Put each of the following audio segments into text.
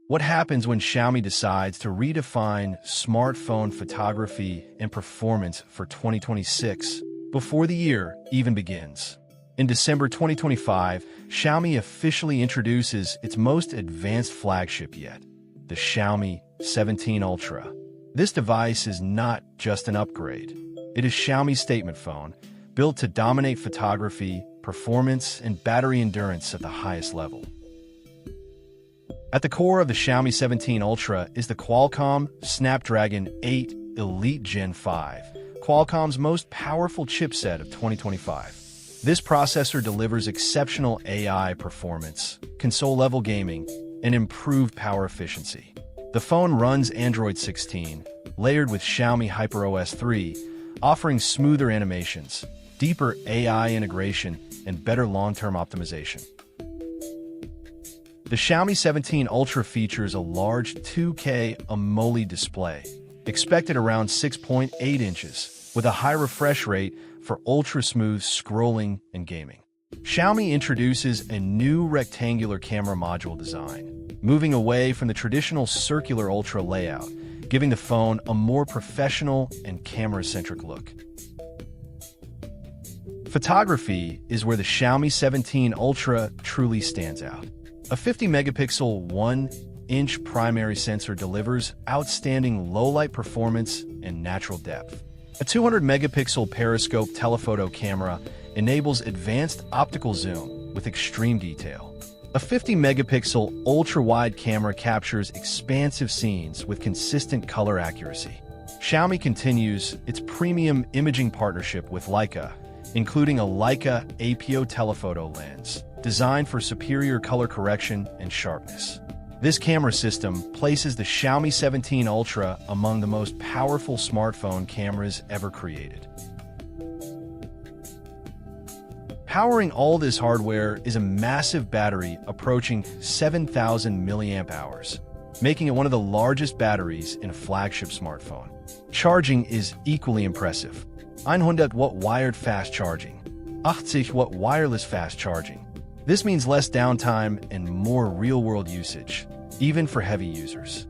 What happens when Xiaomi decides to redefine smartphone photography and performance for 2026 before the year even begins? In December 2025, Xiaomi officially introduces its most advanced flagship yet, the Xiaomi 17 Ultra. This device is not just an upgrade. It is Xiaomi's statement phone, built to dominate photography, performance, and battery endurance at the highest level. At the core of the Xiaomi 17 Ultra is the Qualcomm Snapdragon 8 Elite Gen 5, Qualcomm's most powerful chipset of 2025. This processor delivers exceptional AI performance, console-level gaming, and improved power efficiency. The phone runs Android 16, layered with Xiaomi HyperOS 3, offering smoother animations, deeper AI integration, and better long-term optimization. The Xiaomi 17 Ultra features a large 2K AMOLED display, expected around 6.8 inches, with a high refresh rate for ultra-smooth scrolling and gaming. Xiaomi introduces a new rectangular camera module design, moving away from the traditional circular Ultra layout, giving the phone a more professional and camera-centric look. Photography is where the Xiaomi 17 Ultra truly stands out. A 50-megapixel 1-inch primary sensor delivers outstanding low-light performance and natural depth. A 200-megapixel periscope telephoto camera enables advanced optical zoom with extreme detail. A 50-megapixel ultra-wide camera captures expansive scenes with consistent color accuracy. Xiaomi continues its premium imaging partnership with Leica, including a Leica APO telephoto lens, designed for superior color correction and sharpness. This camera system places the Xiaomi 17 Ultra among the most powerful smartphone cameras ever created. Powering all this hardware is a massive battery approaching 7,000 mAh, making it one of the largest batteries in a flagship smartphone. Charging is equally impressive. 100-watt wired fast charging, 80-watt wireless fast charging. This means less downtime and more real-world usage, even for heavy users.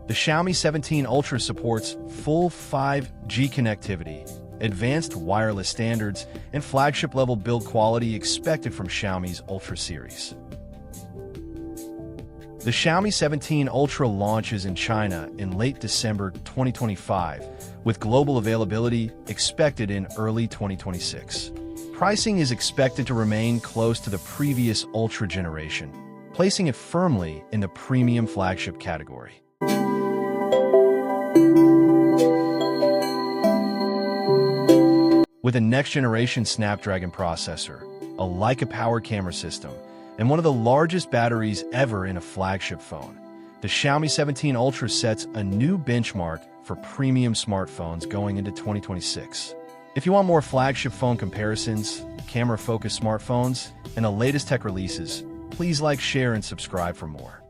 The Xiaomi 17 Ultra supports full 5G connectivity, advanced wireless standards, and flagship-level build quality expected from Xiaomi's Ultra series. The Xiaomi 17 Ultra launches in China in late December 2025, with global availability expected in early 2026. Pricing is expected to remain close to the previous Ultra generation, placing it firmly in the premium flagship category. With a next-generation Snapdragon processor, a Leica-powered camera system, and one of the largest batteries ever in a flagship phone, the Xiaomi 17 Ultra sets a new benchmark for premium smartphones going into 2026. If you want more flagship phone comparisons, camera-focused smartphones, and the latest tech releases, please like, share, and subscribe for more.